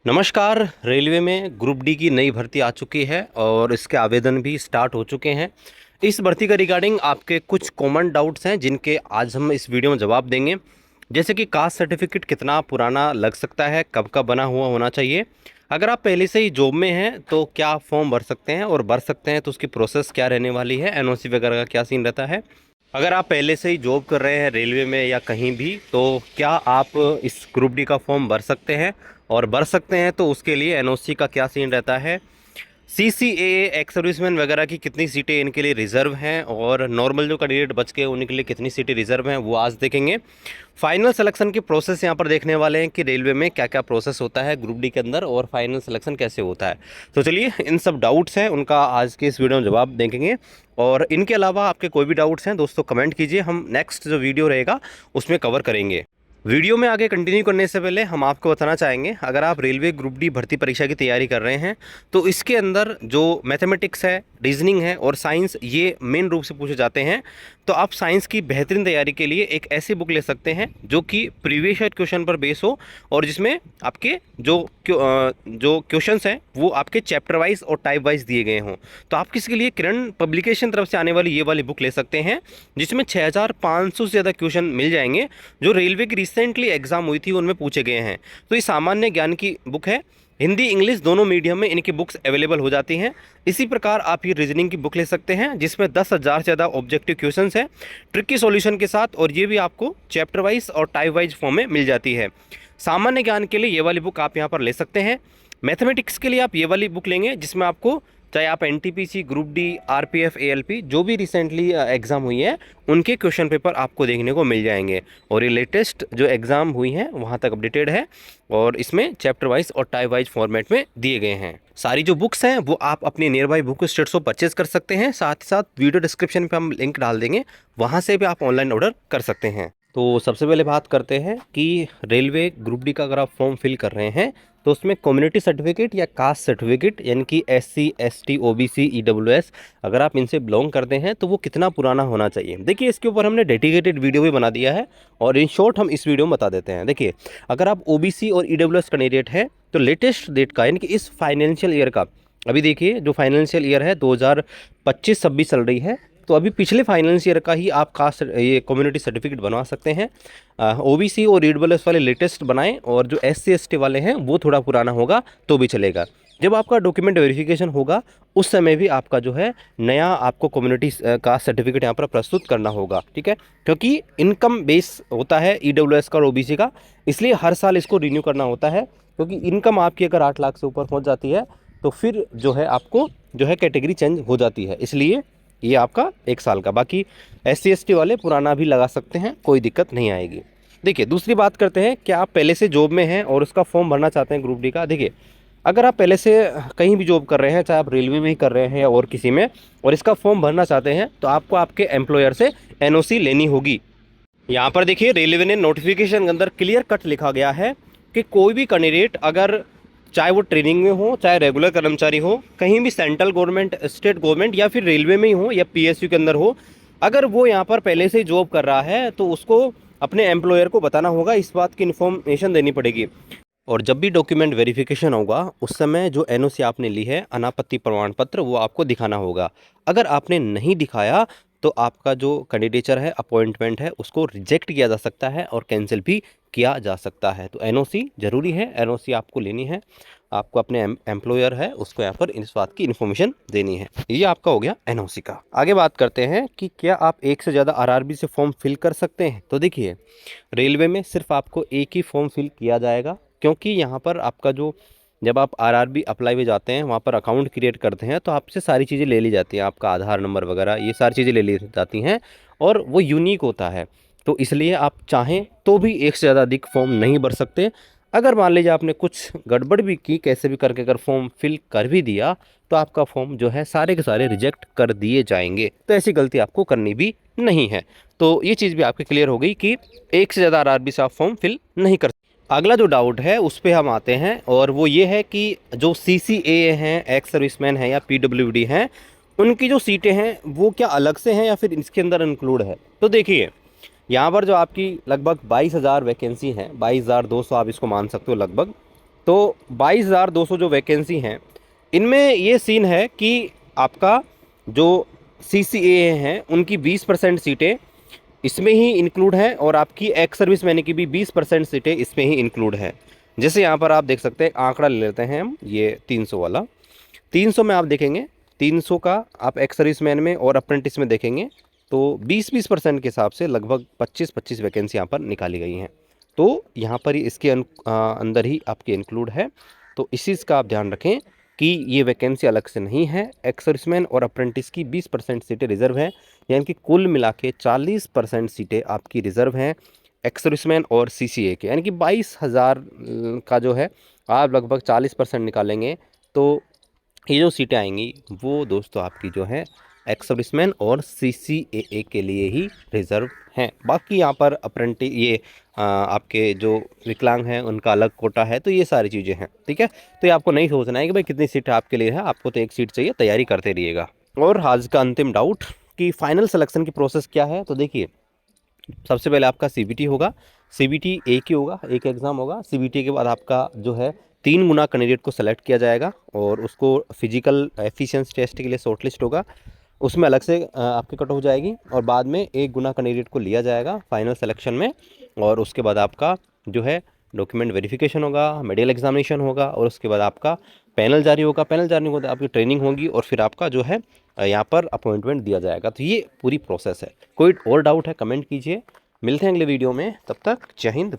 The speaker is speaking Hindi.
नमस्कार। रेलवे में ग्रुप डी की नई भर्ती आ चुकी है और इसके आवेदन भी स्टार्ट हो चुके हैं। इस भर्ती का रिगार्डिंग आपके कुछ कॉमन डाउट्स हैं जिनके आज हम इस वीडियो में जवाब देंगे। जैसे कि कास्ट सर्टिफिकेट कितना पुराना लग सकता है, कब का बना हुआ होना चाहिए, अगर आप पहले से ही जॉब में हैं तो क्या फॉर्म भर सकते हैं और भर सकते हैं तो उसकी प्रोसेस क्या रहने वाली है, एनओसी वगैरह का क्या सीन रहता है। अगर आप पहले से ही जॉब कर रहे हैं रेलवे में या कहीं भी, तो क्या आप इस ग्रुप डी का फॉर्म भर सकते हैं और भर सकते हैं तो उसके लिए एनओसी का क्या सीन रहता है। सीसीएए एक्स सर्विसमैन वगैरह की कितनी सीटें इनके लिए रिजर्व हैं और नॉर्मल जो कैंडिडेट बच के उनके लिए कितनी सीटें रिजर्व हैं वो आज देखेंगे। फाइनल सिलेक्शन की प्रोसेस यहाँ पर देखने वाले हैं कि रेलवे में क्या क्या प्रोसेस होता है ग्रुप डी के अंदर और फाइनल सिलेक्शन कैसे होता है। तो चलिए, इन सब डाउट्स हैं उनका आज के इस वीडियो में जवाब देखेंगे। और इनके अलावा आपके कोई भी डाउट्स हैं दोस्तों कमेंट कीजिए, हम नेक्स्ट जो वीडियो रहेगा उसमें कवर करेंगे। वीडियो में आगे कंटिन्यू करने से पहले हम आपको बताना चाहेंगे, अगर आप रेलवे ग्रुप डी भर्ती परीक्षा की तैयारी कर रहे हैं तो इसके अंदर जो मैथमेटिक्स है, रीजनिंग है और साइंस, ये मेन रूप से पूछे जाते हैं। तो आप साइंस की बेहतरीन तैयारी के लिए एक ऐसी बुक ले सकते हैं जो कि प्रीवियस ईयर क्वेश्चन पर बेस हो और जिसमें आपके जो क्वेश्चंस हैं वो आपके चैप्टर वाइज और टाइप वाइज दिए गए हों। तो आप किसके लिए किरण पब्लिकेशन तरफ से आने वाली ये वाली बुक ले सकते हैं जिसमें 6500 से ज़्यादा क्वेश्चन मिल जाएंगे जो रेलवे की रिसेंटली एग्जाम हुई थी उनमें पूछे गए हैं। तो ये सामान्य ज्ञान की बुक है, हिंदी इंग्लिश दोनों मीडियम में इनकी बुक्स अवेलेबल हो जाती हैं। इसी प्रकार आप ये रीजनिंग की बुक ले सकते हैं जिसमें 10,000 से ज़्यादा ऑब्जेक्टिव क्वेश्चंस हैं ट्रिकी सॉल्यूशन के साथ, और ये भी आपको चैप्टर वाइज और टाइप वाइज फॉर्म में मिल जाती है। सामान्य ज्ञान के लिए ये वाली बुक आप यहाँ पर ले सकते हैं। मैथमेटिक्स के लिए आप ये वाली बुक लेंगे जिसमें आपको, चाहे आप NTPC, group D, RPF, ALP जो भी रिसेंटली एग्ज़ाम हुई है उनके क्वेश्चन पेपर आपको देखने को मिल जाएंगे और ये लेटेस्ट जो एग्ज़ाम हुई है वहाँ तक अपडेटेड है और इसमें चैप्टर वाइज और टाइप वाइज फॉर्मेट में दिए गए हैं। सारी जो बुक्स हैं वो आप अपनी नियर बाई बुक स्टोर से परचेज कर सकते हैं। साथ ही साथ वीडियो डिस्क्रिप्शन पे हम लिंक डाल देंगे, वहाँ से भी आप ऑनलाइन ऑर्डर कर सकते हैं। तो सबसे पहले बात करते हैं कि रेलवे ग्रुप डी का अगर आप फॉर्म फिल कर रहे हैं तो उसमें कम्युनिटी सर्टिफिकेट या कास्ट सर्टिफिकेट यानी कि एससी, एसटी, ओबीसी, ईडब्ल्यूएस अगर आप इनसे बिलोंग करते हैं तो वो कितना पुराना होना चाहिए। देखिए, इसके ऊपर हमने डेडिकेटेड वीडियो भी बना दिया है और इन शॉर्ट हम इस वीडियो में बता देते हैं। देखिए, अगर आप ओबीसी और ईडब्ल्यूएस कैंडिडेट हैं तो लेटेस्ट डेट का यानी कि इस फाइनेंशियल ईयर का, अभी देखिए जो फाइनेंशियल ईयर है 2025-26 चल रही है, तो अभी पिछले फाइनेंस ईयर का ही आप कास्ट ये कम्युनिटी सर्टिफिकेट बनवा सकते हैं। ओबीसी और ईडब्ल्यूएस वाले लेटेस्ट बनाएं और जो एससी एसटी वाले हैं वो थोड़ा पुराना होगा तो भी चलेगा। जब आपका डॉक्यूमेंट वेरिफिकेशन होगा उस समय भी आपका जो है नया आपको कम्युनिटी कास्ट सर्टिफिकेट यहाँ पर प्रस्तुत करना होगा, ठीक है। क्योंकि इनकम बेस होता है ईडब्ल्यूएस का और ओबीसी का, इसलिए हर साल इसको रिन्यू करना होता है। क्योंकि इनकम आपकी अगर 8 लाख से ऊपर पहुँच जाती है तो फिर जो है आपको जो है कैटेगरी चेंज हो जाती है, इसलिए ये आपका 1 साल का। बाकी एससी एसटी वाले पुराना भी लगा सकते हैं, कोई दिक्कत नहीं आएगी। देखिए, दूसरी बात करते हैं कि आप पहले से जॉब में हैं और उसका फॉर्म भरना चाहते हैं ग्रुप डी का। देखिए, अगर आप पहले से कहीं भी जॉब कर रहे हैं, चाहे आप रेलवे में ही कर रहे हैं या और किसी में, और इसका फॉर्म भरना चाहते हैं तो आपको आपके एम्प्लॉयर से एनओसी लेनी होगी। यहाँ पर देखिए, रेलवे ने नोटिफिकेशन के अंदर क्लियर कट लिखा गया है कि कोई भी कैंडिडेट अगर, चाहे वो ट्रेनिंग में हो, चाहे रेगुलर कर्मचारी हो, कहीं भी सेंट्रल गवर्नमेंट, स्टेट गवर्नमेंट या फिर रेलवे में ही हो या पीएसयू के अंदर हो, अगर वो यहाँ पर पहले से ही जॉब कर रहा है तो उसको अपने एम्प्लॉयर को बताना होगा, इस बात की इन्फॉर्मेशन देनी पड़ेगी। और जब भी डॉक्यूमेंट वेरिफिकेशन होगा उस समय जो एनओसी आपने ली है, अनापत्ति प्रमाण पत्र, वो आपको दिखाना होगा। अगर आपने नहीं दिखाया तो आपका जो कैंडिडेचर है, अपॉइंटमेंट है, उसको रिजेक्ट किया जा सकता है और कैंसिल भी किया जा सकता है। तो एनओसी ज़रूरी है, एनओसी आपको लेनी है, आपको अपने एम्प्लॉयर है उसको यहाँ पर इस बात की इन्फॉर्मेशन देनी है। ये आपका हो गया एनओसी का। आगे बात करते हैं कि क्या आप एक से ज़्यादा आरआरबी से फॉर्म फिल कर सकते हैं। तो देखिए, रेलवे में सिर्फ आपको एक ही फॉर्म फिल किया जाएगा, क्योंकि यहाँ पर आपका जो, जब आप आरआरबी अप्लाई में जाते हैं वहाँ पर अकाउंट क्रिएट करते हैं तो आपसे सारी चीज़ें ले ली जाती हैं, आपका आधार नंबर वगैरह ये सारी चीज़ें ले ली जाती हैं और वो यूनिक होता है। तो इसलिए आप चाहें तो भी एक से ज़्यादा अधिक फॉर्म नहीं भर सकते। अगर मान लीजिए आपने कुछ गड़बड़ भी की, कैसे भी करके अगर फॉर्म फिल कर भी दिया तो आपका फॉर्म जो है सारे के सारे रिजेक्ट कर दिए जाएंगे। तो ऐसी गलती आपको करनी भी नहीं है। तो ये चीज़ भी आपकी क्लियर हो गई कि एक से ज़्यादा आरआरबी से आप फॉर्म फिल नहीं कर। अगला जो डाउट है उस पर हम आते हैं और वो ये है कि जो सीसीए हैं, एक्स सर्विसमैन हैं या पीडब्ल्यूडी हैं, उनकी जो सीटें हैं वो क्या अलग से हैं या फिर इसके अंदर इंक्लूड है। तो देखिए, यहाँ पर जो आपकी लगभग 22,000 वैकेंसी हैं, 22,200 आप इसको मान सकते हो लगभग, तो 22,200 जो वैकेंसी हैं, इनमें ये सीन है कि आपका जो CCA हैं उनकी 20% सीटें इसमें ही इंक्लूड हैं, और आपकी एक्स सर्विस मैन की भी 20% सीटें इसमें ही इंक्लूड हैं। जैसे यहाँ पर आप देख सकते हैं, आंकड़ा ले लेते हैं हम, ये 300 वाला। 300 में आप देखेंगे, 300 का आप एक्स सर्विस मैन में और अप्रेंटिस में देखेंगे तो 20% के हिसाब से लगभग 25-25 वैकेंसी यहाँ पर निकाली गई हैं। तो यहाँ पर इसके अंदर ही आपके इंक्लूड है। तो इस चीज़ का आप ध्यान रखें कि ये वैकेंसी अलग से नहीं है। एक्स सर्विसमैन और अप्रेंटिस की 20% सीटें रिजर्व हैं, यानी कि कुल मिला के 40% सीटें आपकी रिजर्व हैं एक्स सर्विसमैन और CCA के, यानी कि 22,000 का जो है आप लगभग 40% निकालेंगे तो ये जो सीटें आएंगी वो दोस्तों आपकी जो है एक्स सर्विसमैन और CCAA के लिए ही रिजर्व हैं। बाकी यहाँ पर अप्रेंटिस ये आपके जो विकलांग हैं उनका अलग कोटा है। तो ये सारी चीज़ें हैं, ठीक है। तो ये आपको नहीं सोचना है कि भाई कितनी सीट आपके लिए है, आपको तो एक सीट चाहिए, तैयारी करते रहिएगा। और आज का अंतिम डाउट कि फाइनल सिलेक्शन की प्रोसेस क्या है, तो देखिए सबसे पहले आपका CBT होगा। CBT एक ही होगा, एक एग्ज़ाम होगा। CBT के बाद आपका जो है 3 गुना कैंडिडेट को सेलेक्ट किया जाएगा और उसको फिजिकल एफिशिएंसी टेस्ट के लिए शॉर्टलिस्ट होगा, उसमें अलग से आपकी कट हो जाएगी, और बाद में 1 गुना कैंडिडेट को लिया जाएगा फाइनल सिलेक्शन में। और उसके बाद आपका जो है डॉक्यूमेंट वेरिफिकेशन होगा, मेडिकल एग्जामिनेशन होगा, और उसके बाद आपका पैनल जारी होगा। पैनल जारी होगा तो आपकी ट्रेनिंग होगी, और फिर आपका जो है यहाँ पर अपॉइंटमेंट दिया जाएगा। तो ये पूरी प्रोसेस है। कोई और डाउट है कमेंट कीजिए। मिलते हैं अगले वीडियो में, तब तक जय हिंद।